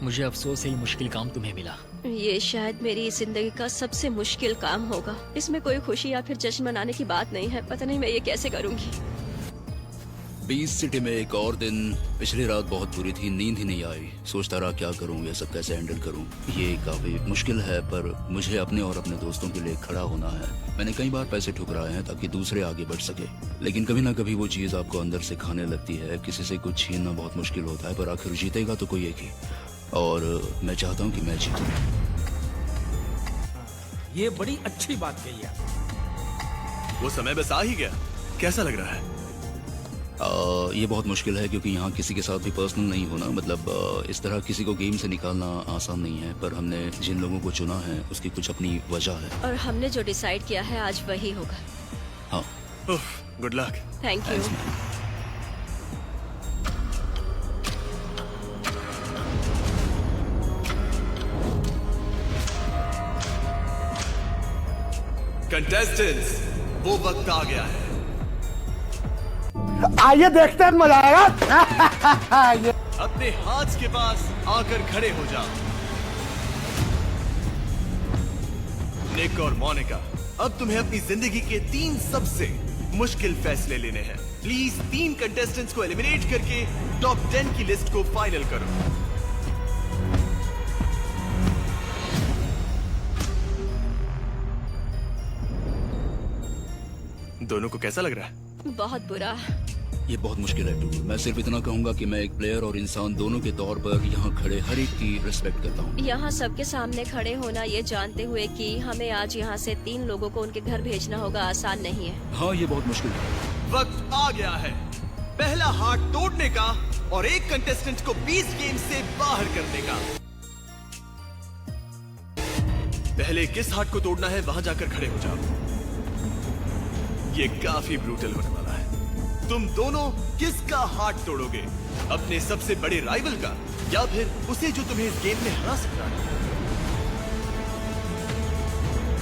मुझे अफसोस है ये मुश्किल काम तुम्हें मिला। ये शायद मेरी जिंदगी का सबसे मुश्किल काम होगा। इसमें कोई खुशी या फिर जश्न मनाने की बात नहीं है। पता नहीं मैं ये कैसे करूंगी। 20 सिटी में एक और दिन। पिछली रात बहुत बुरी थी, नींद ही नहीं आई। सोचता रहा क्या करूं, ये सब कैसे हैंडल करूं। ये काफी मुश्किल है, पर मुझे अपने और अपने दोस्तों के लिए खड़ा होना है। मैंने कई बार पैसे ठुकराए हैं ताकि दूसरे आगे बढ़ सके, लेकिन कभी ना कभी वो चीज आपको अंदर से खाने लगती है। किसी से कुछ छीनना बहुत मुश्किल होता है, पर आखिर जीतेगा तो कोई एक ही। और मैं चाहता हूँ कि मैं जीतूं। ये बड़ी अच्छी बात कही है। वो समय बस आ ही गया। कैसा लग रहा है? ये बहुत मुश्किल है क्योंकि यहाँ किसी के साथ भी पर्सनल नहीं होना, मतलब इस तरह किसी को गेम से निकालना आसान नहीं है। पर हमने जिन लोगों को चुना है उसकी कुछ अपनी वजह है, और हमने जो डिसाइड किया है आज वही होगा। हाँ। Good luck. Thank you. Contestants, वो वक्त आ गया है। आइए देखते हैं, मजा आएगा। अपने हाथ के पास आकर खड़े हो जाओ। निक और मोनिका, अब तुम्हें अपनी जिंदगी के 3 सबसे मुश्किल फैसले लेने हैं। प्लीज 3 कंटेस्टेंट्स को एलिमिनेट करके टॉप 10 की लिस्ट को फाइनल करो। दोनों को कैसा लग रहा है? बहुत बुरा। ये बहुत मुश्किल है टू। मैं सिर्फ इतना कहूंगा कि मैं एक प्लेयर और इंसान दोनों के तौर पर यहाँ खड़े हर एक की रिस्पेक्ट करता हूँ। यहाँ सबके सामने खड़े होना ये जानते हुए कि हमें आज यहाँ से 3 लोगों को उनके घर भेजना होगा आसान नहीं है। हाँ, ये बहुत मुश्किल है। वक्त आ गया है पहला हार्ट तोड़ने का और एक कंटेस्टेंट को 20 गेम से बाहर करने का। पहले किस हार्ट को तोड़ना है वहां जाकर खड़े हो जाओ। ये काफी ब्रूटल होने वाला है। तुम दोनों किसका हार्ट तोड़ोगे? अपने सबसे बड़े राइवल का, या फिर उसे जो तुम्हें इस गेम में हरा सकता है?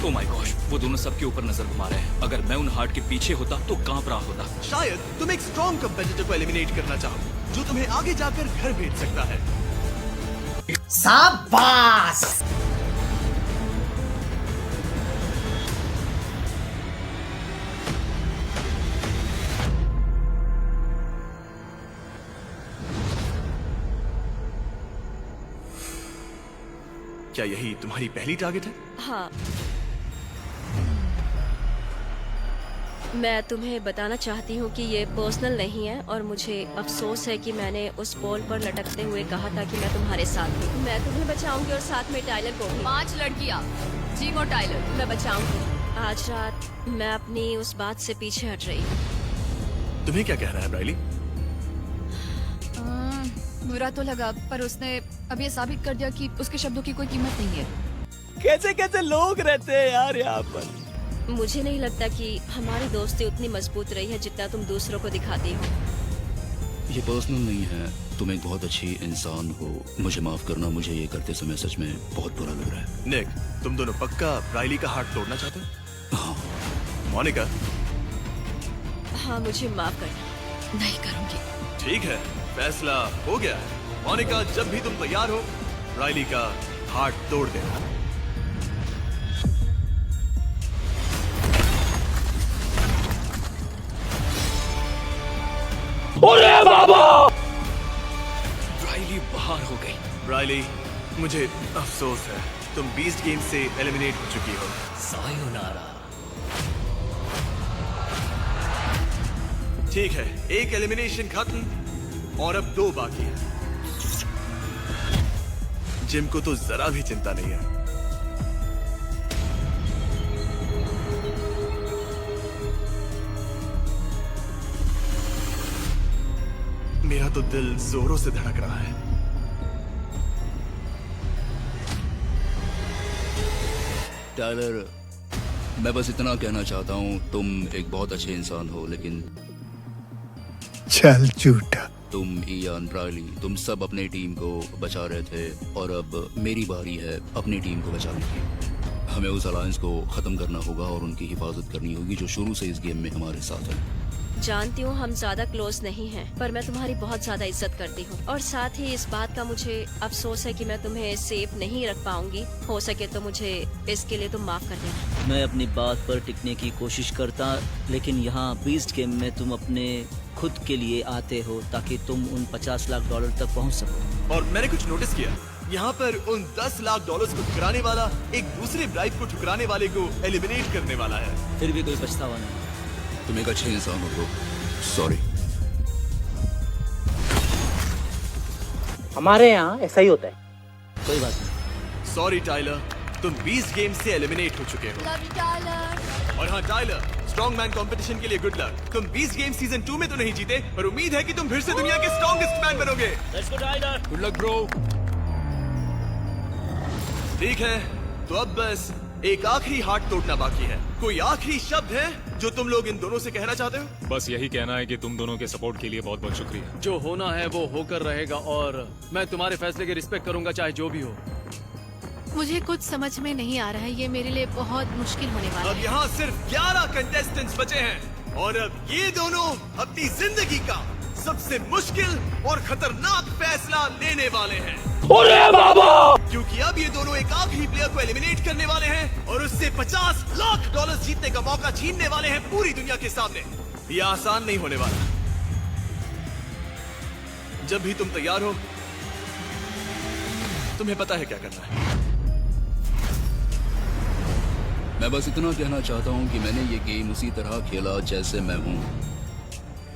ओह माय गॉश, वो दोनों सबके ऊपर नजर घुमा रहे हैं। अगर मैं उन हार्ट के पीछे होता तो कांप रहा होता। शायद तुम एक स्ट्रॉन्ग कंपेटिटर को एलिमिनेट करना चाहो जो तुम्हें आगे जाकर घर भेज सकता है। शाबाश। क्या यही तुम्हारी पहली टारगेट है? हाँ, मैं तुम्हें बताना चाहती हूँ कि ये पर्सनल नहीं है और मुझे अफसोस है कि मैंने उस पोल पर लटकते हुए कहा था कि मैं तुम्हारे साथ हूँ। मैं तुम्हें बचाऊंगी और साथ में टाइलर को भी। 5 लड़कियाँ, जिम और टाइलर। मैं बचाऊंगी। आज रात मैं अपनी उस बात से पीछे हट रही हूँ। तुम्हें क्या कहना है ब्राइली? बुरा तो लगा, पर उसने अब ये साबित कर दिया कि उसके शब्दों की कोई कीमत नहीं है। कैसे कैसे लोग रहते हैं यार यहाँ पर। मुझे नहीं लगता कि हमारी दोस्ती उतनी मजबूत रही है जितना तुम दूसरों को दिखाती हो। ये पर्सनल नहीं है, तुम एक बहुत अच्छी इंसान हो। मुझे माफ करना, मुझे ये करते समय सच में बहुत बुरा लग रहा है। निक, तुम दोनों पक्का ब्राइली का हार्ट तोड़ना चाहते हो? हाँ। मोनिका? हाँ, मुझे माफ करना। नहीं करूँगी। ठीक है, फैसला हो गया है। मोनिका, जब भी तुम तैयार हो, ब्राइली का हार्ट तोड़ देना। अरे बाबा! ब्राइली बाहर हो गई। ब्राइली, मुझे अफसोस है, तुम 20 गेम से एलिमिनेट हो चुकी हो। सायोनारा। ठीक है, एक एलिमिनेशन खत्म और अब 2 बाकी हैं। जिम को तो जरा भी चिंता नहीं है। मेरा तो दिल जोरों से धड़क रहा है। टाइलर, मैं बस इतना कहना चाहता हूँ, तुम एक बहुत अच्छे इंसान हो, लेकिन चल झूठा। तुम, इयान, ब्राइली, तुम सब अपने टीम को बचा रहे थे और अब मेरी बारी है अपनी टीम को बचाने की। हमें उस अलायंस को खत्म करना होगा और उनकी हिफाजत करनी होगी जो शुरू से इस गेम में हमारे साथ है। जानती हूँ हम ज्यादा क्लोज नहीं हैं, पर मैं तुम्हारी बहुत ज्यादा इज्जत करती हूँ और साथ ही इस बात का मुझे अफसोस है कि मैं तुम्हें सेफ नहीं रख पाऊंगी। हो सके तो मुझे इसके लिए तुम माफ कर देना। मैं अपनी बात पर टिकने की कोशिश करता, लेकिन यहाँ बीस्ट गेम में तुम अपने खुद के लिए आते हो ताकि तुम उन $50 लाख तक पहुँच सको। और मैंने कुछ नोटिस किया, यहाँ पर उन $10 लाख को ठुकराने वाला एक दूसरे ब्राइब को ठुकराने वाले को एलिमिनेट करने वाला है। फिर भी कोई पछतावा नहीं। तुम एक अच्छे इंसान हो तो सॉरी। हमारे यहाँ ऐसा ही होता है। कोई बात नहीं। सॉरी टाइलर, तुम 20 गेम से एलिमिनेट हो चुके हो। Love you Tyler. और हाँ टाइलर, स्ट्रॉन्ग मैन कंपटीशन के लिए गुड लक। तुम 20 गेम सीजन 2 में तो नहीं जीते, पर उम्मीद है कि तुम फिर से दुनिया के स्ट्रॉन्गेस्ट मैन बनोगे। Let's go Tyler. Good luck bro. ठीक है, तो अब बस एक आखिरी हार्ट तोड़ना बाकी है। कोई आखिरी शब्द है जो तुम लोग इन दोनों से कहना चाहते हो? बस यही कहना है कि तुम दोनों के सपोर्ट के लिए बहुत बहुत शुक्रिया। जो होना है वो होकर रहेगा और मैं तुम्हारे फैसले की रिस्पेक्ट करूंगा चाहे जो भी हो। मुझे कुछ समझ में नहीं आ रहा है, ये मेरे लिए बहुत मुश्किल होने वाला अब है। यहाँ सिर्फ 11 कंटेस्टेंट्स बचे हैं और अब ये दोनों अपनी जिंदगी का सबसे मुश्किल और खतरनाक फैसला लेने वाले हैं। अरे बाबा! क्योंकि अब ये दोनों एक आखिरी प्लेयर को एलिमिनेट करने वाले हैं और उससे $50 लाख जीतने का मौका छीनने वाले हैं पूरी दुनिया के सामने। ये आसान नहीं होने वाला। जब भी तुम तैयार हो, तुम्हें पता है क्या करना है। मैं बस इतना कहना चाहता हूँ कि मैंने ये गेम उसी तरह खेला जैसे मैं हूँ।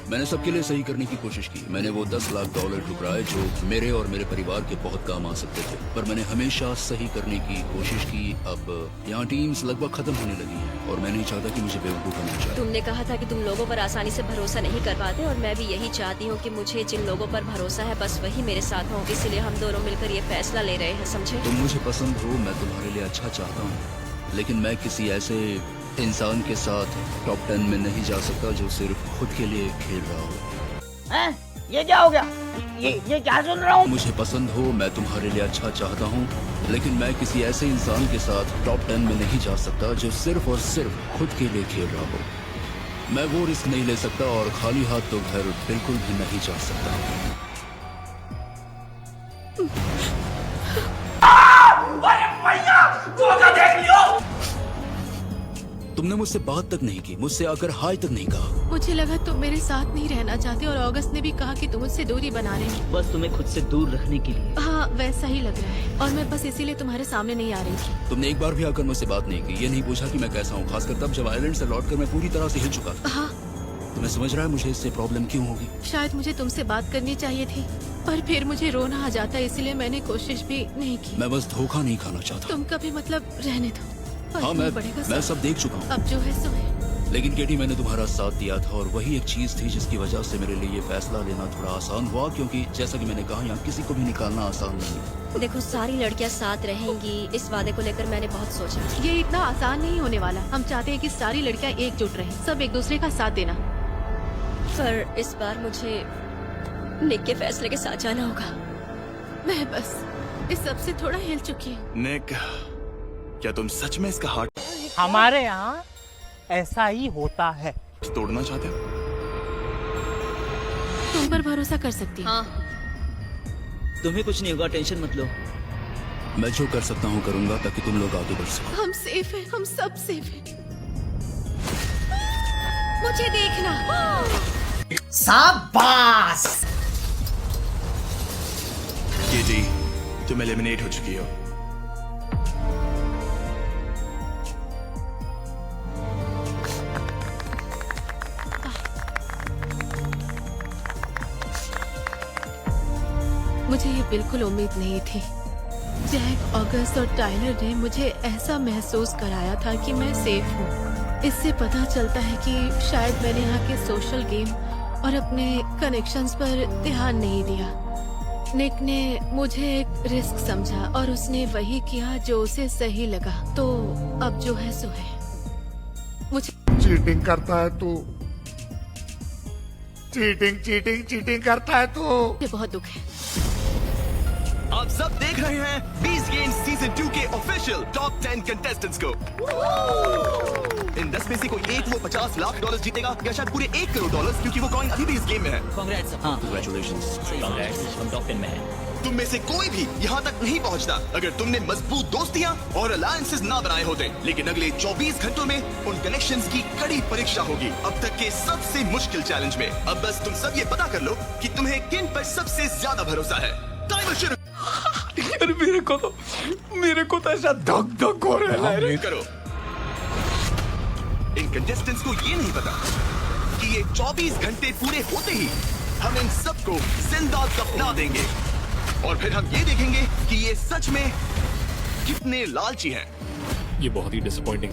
मैंने सबके लिए सही करने की कोशिश की। मैंने वो $10 लाख ठुकराए जो मेरे और मेरे परिवार के बहुत काम आ सकते थे, पर मैंने हमेशा सही करने की कोशिश की। अब यहाँ टीम्स लगभग खत्म होने लगी हैं और मैं नहीं चाहता कि मुझे बेवकूफ बनना चाहिए। तुमने कहा था कि तुम लोगों पर आसानी से भरोसा नहीं कर पाते और मैं भी यही चाहती हूँ कि मुझे जिन लोगों पर भरोसा है बस वही मेरे साथ हों। इसीलिए हम दोनों मिलकर ये फैसला ले रहे हैं, समझे? तुम मुझे पसंद हो, मैं तुम्हारे लिए अच्छा चाहता हूँ, लेकिन मैं किसी ऐसे इंसान के साथ टॉप 10 में नहीं जा सकता जो सिर्फ खुद के लिए खेल रहा हो। ये क्या हो गया? ये क्या सुन रहा हूँ? मुझे पसंद हो, मैं तुम्हारे लिए अच्छा चाहता हूँ, लेकिन मैं किसी ऐसे इंसान के साथ टॉप 10 में नहीं जा सकता जो सिर्फ और सिर्फ खुद के लिए खेल रहा हो। मैं वो रिस्क नहीं ले सकता और खाली हाथ तो घर बिल्कुल भी नहीं जा सकता। तुमने मुझसे बात तक नहीं की, मुझसे आकर हाय तक नहीं कहा। मुझे लगा तुम मेरे साथ नहीं रहना चाहते और अगस्त ने भी कहा कि तुम मुझसे दूरी बना रहे हो। बस तुम्हें खुद से दूर रखने के लिए। हाँ, वैसा ही लग रहा है और मैं बस इसीलिए तुम्हारे सामने नहीं आ रही थी। तुमने एक बार भी आकर मुझसे बात नहीं की, ये नहीं पूछा कि मैं कैसा हूँ, खासकर तब जब आयरलैंड से लौटकर मैं पूरी तरह से हिल चुका था। हाँ, तुम्हें समझ रहा है मुझे इससे प्रॉब्लम क्यों होगी? शायद मुझे तुमसे बात करनी चाहिए थी, पर फिर मुझे रोना आ जाता, इसलिए मैंने कोशिश भी नहीं की। मैं बस धोखा नहीं खाना चाहता। तुम कभी मतलब रहने दो। हाँ, मैं सब देख चुका हूँ। अब जो है सो है। लेकिन केटी, मैंने तुम्हारा साथ दिया था और वही एक चीज थी जिसकी वजह से मेरे लिए ये फैसला लेना थोड़ा आसान हुआ, क्योंकि जैसा कि मैंने कहा, यहाँ किसी को भी निकालना आसान नहीं है। देखो, सारी लड़कियाँ साथ रहेंगी, इस वादे को लेकर मैंने बहुत सोचा। ये इतना आसान नहीं होने वाला। हम चाहते हैं कि सारी लड़कियाँ एकजुट रहें, सब एक दूसरे का साथ देना। पर इस बार मुझे निक के फैसले के साथ जाना होगा। मैं बस इस सब से थोड़ा हिल चुकी हूँ। निक, क्या तुम सच में इसका हार्ट हमारे यहाँ ऐसा ही होता है। तोड़ना चाहते हो? तुम पर भरोसा कर सकती हूँ। हाँ, तुम्हें कुछ नहीं होगा, टेंशन मत लो। मैं जो कर सकता हूँ करूंगा ताकि तुम लोग आगे बढ़ सको। हम सेफ हैं, हम सब सेफ हैं। मुझे देखना। शाबाश! केटी, तुम एलिमिनेट हो चुकी हो। मुझे ये बिल्कुल उम्मीद नहीं थी। जैक, ऑगस्ट और टाइलर ने मुझे ऐसा महसूस कराया था कि मैं सेफ हूँ। इससे पता चलता है कि शायद मैंने यहाँ के सोशल गेम और अपने कनेक्शंस पर ध्यान नहीं दिया। निक ने मुझे एक रिस्क समझा और उसने वही किया जो उसे सही लगा। तो अब जो है सो है। मुझे चीटिंग करता है तू। चीटिंग करता है तू। बहुत दुख है। आप सब देख रहे हैं 20 गेम्स सीजन 2 के ऑफिशियल टॉप 10 कंटेस्टेंट्स को। इन 10 में से कोई एक वो 50 लाख डॉलर जीतेगा या शायद पूरे 1 करोड़ डॉलर, क्योंकि वो कॉइन अभी भी इस गेम में है। कांग्रेट्स। हाँ, कांग्रेट्स, हम टॉप 10 में हैं। तुम में से कोई भी यहाँ तक नहीं पहुँचता अगर तुमने मजबूत दोस्तियाँ और अलायंसेस ना बनाए होते। लेकिन अगले 24 घंटों में उन कनेक्शंस की कड़ी परीक्षा होगी, अब तक के सबसे मुश्किल चैलेंज में। अब बस तुम सब ये पता कर लो कि तुम्हें किन पर सबसे ज्यादा भरोसा है। टाइमर शुरू मेरे को तो ऐसा धक धक हो रहा है। करो। इन कंटेस्टेंट्स को ये नहीं पता कि ये 24 घंटे पूरे होते ही हम इन सबको जिंदा दफना देंगे और फिर हम ये देखेंगे कि ये सच में कितने लालची हैं। ये बहुत ही डिसअपॉइंटिंग